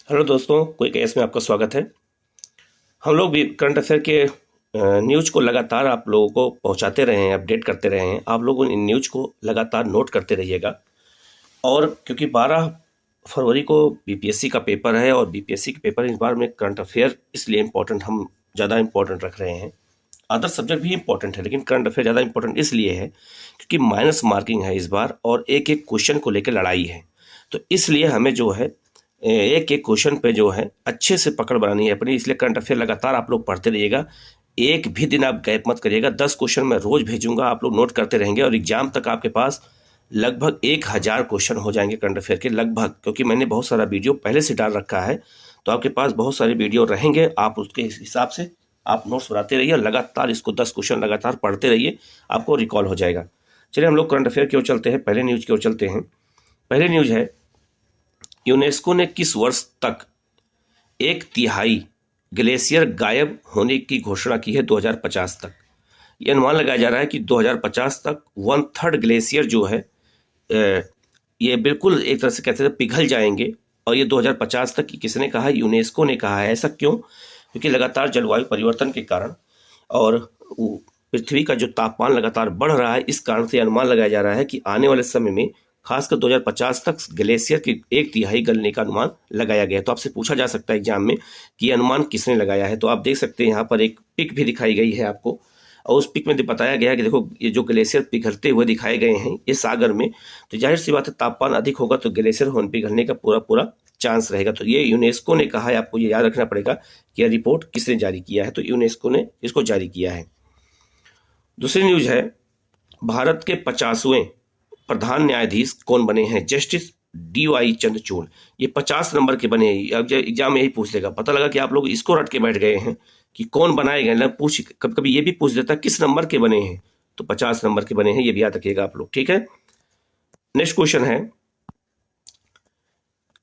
Hello दोस्तों, quick S में आपका स्वागत है। हम लोग भी करंट अफेयर के न्यूज़ को लगातार आप लोगों को पहुंचाते रहे हैं, अपडेट करते रहे हैं। आप लोग इन न्यूज़ को लगातार नोट करते रहिएगा। और क्योंकि 12 फरवरी को बीपीएससी का पेपर है और बीपीएससी के पेपर इस बार में करंट अफेयर इसलिए इम्पोर्टेंट, हम ज़्यादा इम्पोर्टेंट रख रहे हैं। अदर सब्जेक्ट भी इम्पोर्टेंट है, लेकिन करंट अफेयर ज़्यादा इम्पोर्टेंट इसलिए है क्योंकि माइनस मार्किंग है इस बार और एक एक क्वेश्चन को लेकर लड़ाई है। तो इसलिए हमें जो है एक एक क्वेश्चन पे जो है अच्छे से पकड़ बनानी है अपनी। इसलिए करंट अफेयर लगातार आप लोग पढ़ते रहिएगा, एक भी दिन आप गैप मत करिएगा। 10 क्वेश्चन मैं रोज भेजूंगा, आप लोग नोट करते रहेंगे और एग्जाम तक आपके पास लगभग 1000 क्वेश्चन हो जाएंगे करंट अफेयर के लगभग, क्योंकि मैंने बहुत सारा वीडियो पहले से डाल रखा है। तो आपके पास बहुत सारे वीडियो रहेंगे, आप उसके हिसाब से आप नोट्स बनाते रहिए। लगातार इसको 10 क्वेश्चन लगातार पढ़ते रहिए, आपको रिकॉल हो जाएगा। चलिए हम लोग करंट अफेयर की ओर चलते हैं, पहले न्यूज की ओर चलते हैं। पहले न्यूज है, यूनेस्को ने किस वर्ष तक 1/3 ग्लेशियर गायब होने की घोषणा की है? 2050 तक। यह अनुमान लगाया जा रहा है कि 2050 तक 1/3 ग्लेशियर जो है ये बिल्कुल एक तरह से कहते हैं पिघल जाएंगे। और ये 2050 तक, किसने कहा है? यूनेस्को ने कहा है। ऐसा क्यों? क्योंकि लगातार जलवायु परिवर्तन के कारण और पृथ्वी का जो तापमान लगातार बढ़ रहा है, इस कारण से अनुमान लगाया जा रहा है कि आने वाले समय में खासकर 2050 तक ग्लेशियर की 1/3 गलने का अनुमान लगाया गया है। तो आपसे पूछा जा सकता है एग्जाम में कि ये अनुमान किसने लगाया है। तो आप देख सकते हैं यहाँ पर एक पिक भी दिखाई गई है आपको, और उस पिक में बताया गया है कि देखो ये जो ग्लेशियर पिघलते हुए दिखाए गए हैं ये सागर में, तो जाहिर सी बात है तापमान अधिक होगा तो ग्लेशियर पिघलने का पूरा पूरा चांस रहेगा। तो ये यूनेस्को ने कहा है, आपको ये याद रखना पड़ेगा कि यह रिपोर्ट किसने जारी किया है। तो यूनेस्को ने इसको जारी किया है। दूसरी न्यूज है, भारत के 50वें प्रधान न्यायाधीश कौन बने हैं? Justice DY Chandrachud. ये 50 नंबर के बने हैं। एग्जाम में यही पूछ लेगा। पता लगा कि आप लोग इसको रट के बैठ गए हैं कि कौन बनाए गए, पूछ कभी कभी ये भी पूछ देता किस नंबर के बने हैं, तो 50 नंबर के बने हैं, ये भी याद रखिएगा आप लोग, ठीक है। नेक्स्ट क्वेश्चन है,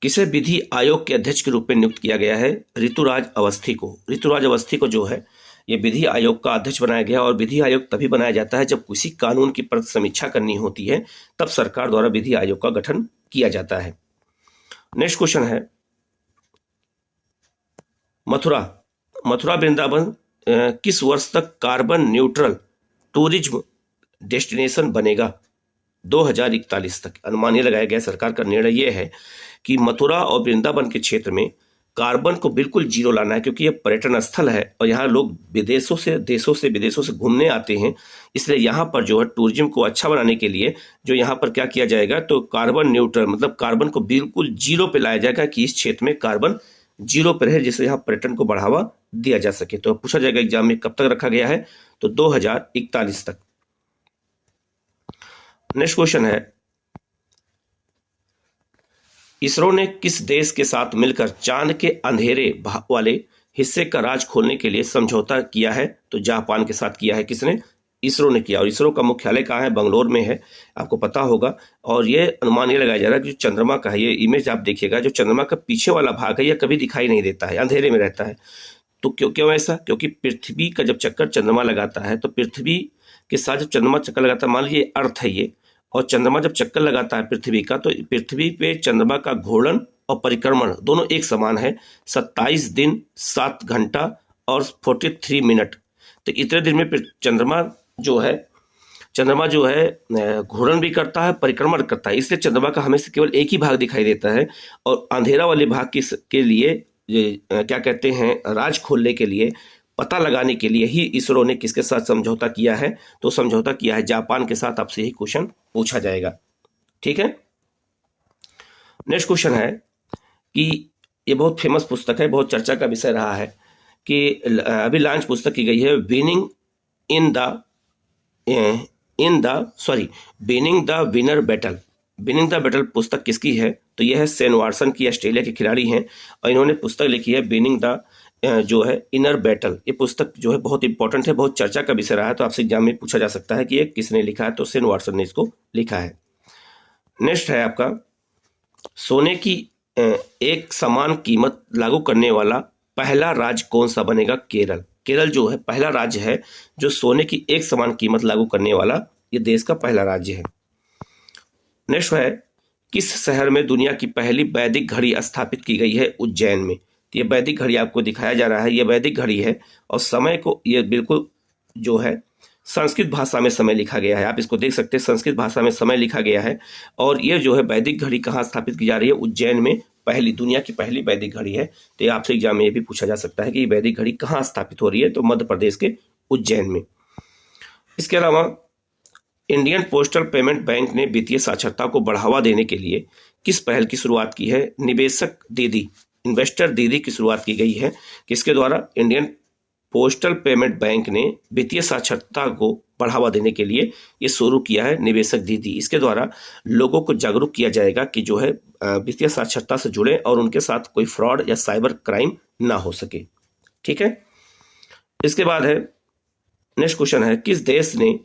किसे विधि आयोग के अध्यक्ष के रूप में नियुक्त किया गया है? ऋतुराज अवस्थी को। ऋतुराज अवस्थी को जो है ये विधि आयोग का अध्यक्ष बनाया गया। और विधि आयोग तभी बनाया जाता है जब किसी कानून की प्रति समीक्षा करनी होती है, तब सरकार द्वारा विधि आयोग का गठन किया जाता है। नेक्स्ट क्वेश्चन है, मथुरा वृंदावन किस वर्ष तक कार्बन न्यूट्रल टूरिज्म डेस्टिनेशन बनेगा? 2041 तक। अनुमान ये लगाया गया, सरकार का निर्णय ये है कि मथुरा और वृंदावन के क्षेत्र में कार्बन को बिल्कुल जीरो लाना है, क्योंकि ये पर्यटन स्थल है और यहाँ लोग विदेशों से घूमने आते हैं। इसलिए यहाँ पर जो है टूरिज्म को अच्छा बनाने के लिए जो यहाँ पर क्या किया जाएगा, तो कार्बन न्यूट्रल मतलब कार्बन को बिल्कुल जीरो पे लाया जाएगा कि इस क्षेत्र में कार्बन जीरो पे रहे, जिससे यहाँ पर्यटन को बढ़ावा दिया जा सके। तो पूछा जाएगा एग्जाम में कब तक रखा गया है, तो 2041 तक। नेक्स्ट क्वेश्चन है, इसरो ने किस देश के साथ मिलकर चांद के अंधेरे वाले हिस्से का राज खोलने के लिए समझौता किया है? तो जापान के साथ किया है। किसने? इसरो ने किया। और इसरो का मुख्यालय कहाँ है? बंगलोर में है, आपको पता होगा। और ये अनुमान ये लगाया जा रहा है कि जो चंद्रमा का है, ये इमेज आप देखिएगा, जो चंद्रमा का पीछे वाला भाग है यह कभी दिखाई नहीं देता है, अंधेरे में रहता है। तो क्यों ऐसा? क्योंकि पृथ्वी का जब चक्कर चंद्रमा लगाता है, तो पृथ्वी के साथ जब चंद्रमा चक्कर लगाता है, मान लीजिए अर्थ है ये, और चंद्रमा जब चक्कर लगाता है पृथ्वी का, तो पृथ्वी पे चंद्रमा का घूर्णन और परिक्रमण दोनों एक समान है, 27 दिन 7 घंटा और 43 मिनट। तो इतने दिन में चंद्रमा जो है घूर्णन भी करता है, परिक्रमण करता है। इसलिए चंद्रमा का हमें से केवल एक ही भाग दिखाई देता है। और अंधेरा वाले भाग के लिए क्या कहते हैं, राज खोलने के लिए, पता लगाने के लिए ही इसरो ने किसके साथ समझौता किया है? तो समझौता किया है जापान के साथ। आपसे यही क्वेश्चन पूछा जाएगा, ठीक है। नेक्स्ट क्वेश्चन है कि ये बहुत फेमस पुस्तक है, बहुत चर्चा का विषय रहा है कि अभी लॉन्च पुस्तक की गई है, winning the winner battle. Winning the battle पुस्तक किसकी है? तो यह है शेन वाटसन की, ऑस्ट्रेलिया के खिलाड़ी हैं, और इन्होंने पुस्तक लिखी है विनिंग द जो है इनर बैटल। ये पुस्तक जो है बहुत इंपॉर्टेंट है, बहुत चर्चा का विषय रहा है। तो आपसे एग्जाम में पूछा जा सकता है कि ये किसने लिखा है? तो शेन वाटसन ने इसको लिखा है। नेक्स्ट है आपका, सोने की एक समान कीमत लागू करने वाला पहला राज्य कौन सा बनेगा? केरल। केरल जो है पहला राज्य है जो सोने की एक समान कीमत लागू करने वाला ये देश का पहला राज्य है। नेक्स्ट है किस शहर में दुनिया की पहली वैदिक घड़ी स्थापित की गई है? उज्जैन में। तो ये वैदिक घड़ी आपको दिखाया जा रहा है, ये वैदिक घड़ी है और समय को ये बिल्कुल जो है संस्कृत भाषा में समय लिखा गया है। आप इसको देख सकते हैं, संस्कृत भाषा में समय लिखा गया है। और ये जो है वैदिक घड़ी कहाँ स्थापित की जा रही है? उज्जैन में पहली, दुनिया की पहली वैदिक घड़ी है। तो ये आपसे एग्जाम में ये भी पूछा जा सकता है कि ये वैदिक घड़ी कहाँ स्थापित हो रही है? तो मध्य प्रदेश के उज्जैन में। इसके अलावा इंडियन पोस्टल पेमेंट बैंक ने वित्तीय साक्षरता को बढ़ावा देने के लिए किस पहल की शुरुआत की है? निवेशक दीदी, इन्वेस्टर दीदी की शुरुआत की गई है। किसके द्वारा? इंडियन पोस्टल पेमेंट बैंक ने वित्तीय साक्षरता को बढ़ावा देने के लिए ये शुरू किया है, निवेशक दीदी। इसके द्वारा लोगों को जागरूक किया जाएगा कि जो है वित्तीय साक्षरता से जुड़े और उनके साथ कोई फ्रॉड या साइबर क्राइम ना हो सके। ठीक है। इसके बाद है, नेक्स्ट क्वेश्चन है, किस देश ने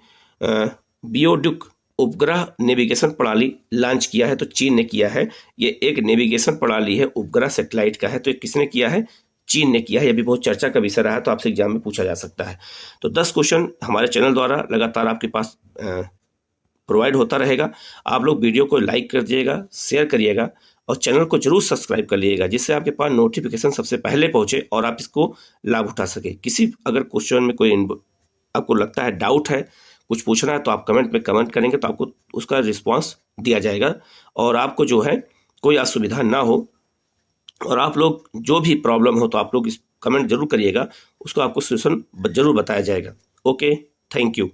बियोडुक उपग्रह नेविगेशन प्रणाली लॉन्च किया है? तो चीन ने किया है। ये एक नेविगेशन प्रणाली है, उपग्रह सैटेलाइट का है। तो ये किसने किया है? चीन ने किया है। ये भी बहुत चर्चा का विषय रहा है, तो आपसे एग्जाम में पूछा जा सकता है। तो 10 क्वेश्चन हमारे चैनल द्वारा लगातार आपके पास प्रोवाइड होता रहेगा। आप लोग वीडियो को लाइक कर दिएगा, शेयर करिएगा और चैनल को जरूर सब्सक्राइब कर लीजिएगा, जिससे आपके पास नोटिफिकेशन सबसे पहले पहुंचे और आप इसको लाभ उठा सके। किसी अगर क्वेश्चन में कोई आपको लगता है, डाउट है, कुछ पूछना है, तो आप कमेंट में कमेंट करेंगे तो आपको उसका रिस्पांस दिया जाएगा और आपको जो है कोई असुविधा ना हो। और आप लोग जो भी प्रॉब्लम हो तो आप लोग इस कमेंट जरूर करिएगा, उसको आपको सोल्यूशन जरूर बताया जाएगा। Okay, thank you.